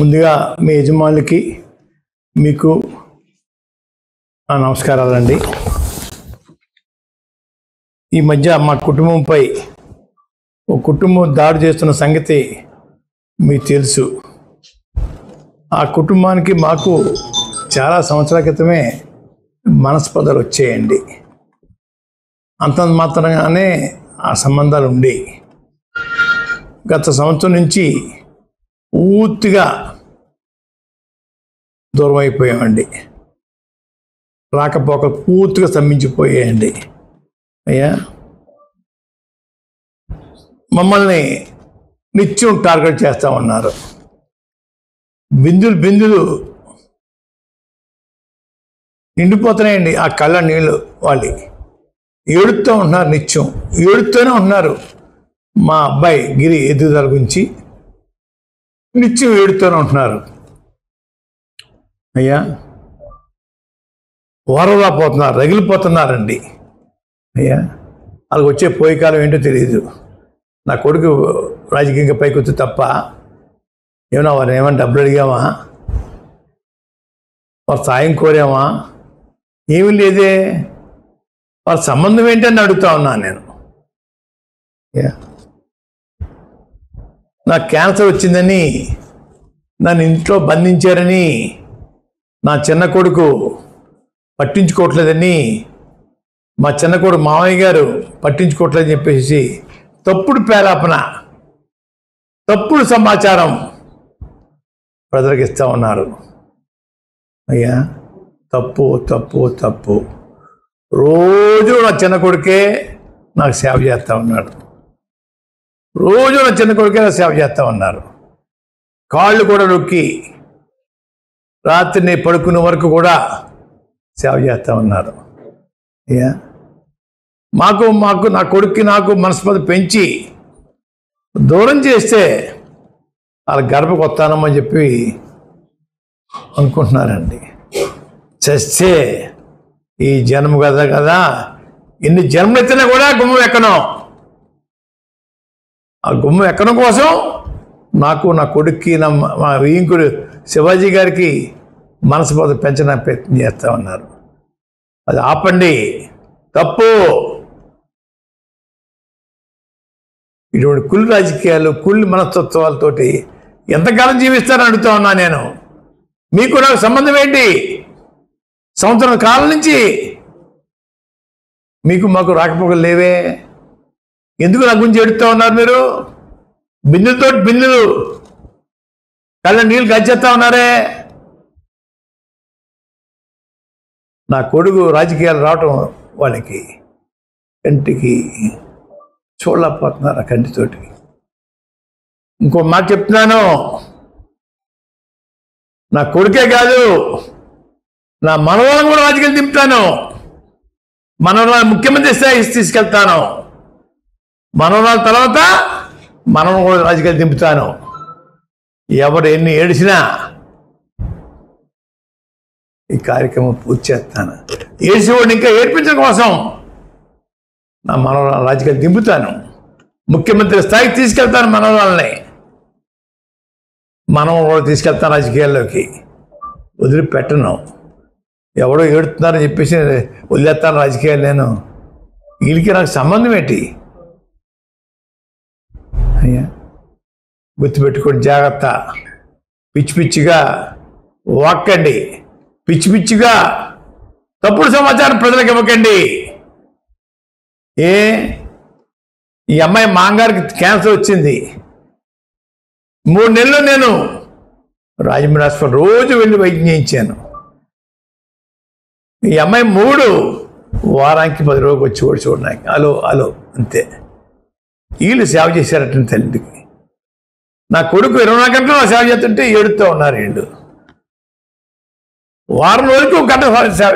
ముందుగా మీ యజమానులకి మీకు నా నమస్కారాలండి. ఈ మధ్య మా కుటుంబంపై ఓ కుటుంబం దాడి చేస్తున్న సంగతి మీకు తెలుసు. ఆ కుటుంబానికి మాకు చాలా సంవత్సరాల క్రితమే మనస్పర్ధలు వచ్చాయండి. అంత మాత్రంగానే ఆ సంబంధాలు ఉండి గత సంవత్సరం నుంచి పూర్తిగా దూరం అయిపోయామండి. రాకపోకలు పూర్తిగా స్తంభించిపోయాయండి. అయ్యా, మమ్మల్ని నిత్యం టార్గెట్ చేస్తూ ఉన్నారు. బిందులు నిండిపోతున్నాయండి. ఆ కళ్ళ నీళ్ళు వాళ్ళు ఏడుస్తూ ఉంటున్నారు, నిత్యం ఏడుస్తూనే ఉంటున్నారు. మా అబ్బాయి గిరి ఎదుగుదల గురించి నిత్యం ఏడుతూనే ఉంటున్నారు. అయ్యా, వరవలా పోతున్నారు, రగిలిపోతున్నారండి. అయ్యా, వాళ్ళకి వచ్చే పోయే కాలం ఏంటో తెలియదు. నా కొడుకు రాజకీయంగా పైకి వచ్చి తప్ప ఏమన్నా వారిని ఏమన్నా డబ్బులు అడిగామా, వారు సాయం కోరామా? ఏమీ లేదే. వాళ్ళ సంబంధం ఏంటని అడుగుతా ఉన్నాను నేను. నాకు క్యాన్సర్ వచ్చిందని నన్ను ఇంట్లో బంధించారని, నా చిన్న కొడుకు పట్టించుకోవట్లేదని, మా చిన్న కొడుకు మామయ్య గారు పట్టించుకోవట్లేదని చెప్పేసి తప్పుడు పేరాపన, తప్పుడు సమాచారం ప్రజలకు ఇస్తూ ఉన్నారు. అయ్యా, తప్పు తప్పు తప్పు. రోజు నా చిన్న కొడుకే నాకు సేవ చేస్తూ ఉన్నాడు. రోజు నా చిన్న కొడుకే నాకు సేవ చేస్తూ ఉన్నారు. కాళ్ళు కూడా నొక్కి రాత్రిని పడుకునే వరకు కూడా సేవ చేస్తూ ఉన్నారు. అయ్యా, మాకు నా కొడుక్కి నాకు మనస్పర్ధ పెంచి దూరం చేస్తే వాళ్ళ గడపకు వస్తానమ్మని చెప్పి అనుకుంటున్నారండి. చస్తే ఈ జన్మ కదా ఎన్ని జన్మలు ఎత్తినా కూడా గుమ్మం ఎక్కను. ఆ గుమ్మం ఎక్కడం కోసం నాకు, నా కొడుక్కి, మా వీంకుడు శివాజీ గారికి మనస్పర్ధ పెంచడానికి ప్రయత్నం చేస్తూ ఉన్నారు. అది ఆపండి, తప్పు. ఇటువంటి కుళ్ళు రాజకీయాలు, కుళ్ళు మనస్తత్వాలతోటి ఎంతకాలం జీవిస్తారని అడుగుతా ఉన్నా నేను. మీకు నాకు సంబంధం ఏంటి? సంవత్సరం కాలం నుంచి మీకు మాకు రాకపోకలు లేవే. ఎందుకు నా గురించి ఎడుతూ ఉన్నారు మీరు? బిందులు కళ్ళ నీళ్ళు గచ్చేస్తా ఉన్నారే. నా కొడుకు రాజకీయాలు రావటం వాళ్ళకి కంటికి చూడలేకపోతున్నారు, ఆ కంటితోటి. ఇంకో మాట చెప్తున్నాను, నా కొడుకే కాదు, నా మనవరాలను కూడా రాజకీయాలు దింపుతాను. మనవరాలు ముఖ్యమంత్రి స్థాయికి తీసుకెళ్తాను. మనవరాల తర్వాత మనం కూడా రాజకీయాలు దింపుతాను. ఎవరు ఎన్ని ఏడిసినా ఈ కార్యక్రమం పూర్తి చేస్తాను. ఏడిసేవాడిని ఇంకా ఏడ్పించడం కోసం నా మనవరాలు రాజకీయాలు దింపుతాను. ముఖ్యమంత్రి స్థాయికి తీసుకెళ్తాను. మనవరాలని మనం కూడా తీసుకెళ్తాను రాజకీయాల్లోకి. వదిలిపెట్టను. ఎవడో ఏడుతున్నారని చెప్పేసి వదిలేస్తాను రాజకీయాలు నేను. వీళ్ళకి నాకు సంబంధం ఏంటి? అయ్యా, గుర్తుపెట్టుకోండి, జాగ్రత్త. పిచ్చిగా వాక్కండి, పిచ్చిగా తప్పుడు సమాచారం ప్రజలకు ఇవ్వకండి. ఈ అమ్మాయి మాంగారికి క్యాన్సర్ వచ్చింది. 3 నెలలు నేను రాజమండ్రి హాస్పిటల్ రోజు వెళ్ళి వైద్యం చేయించాను. ఈ అమ్మాయి 3 వారానికి 10 రోజులు వచ్చి కూడా చూడడానికి అలో అంతే. వీళ్ళు సేవ చేశారట తల్లికి. నా కొడుకు 24 గంటలు నా సేవ చేస్తుంటే ఏడుతూ ఉన్నారు వీళ్ళు. వారం రోజులకు 1 గంట సేవ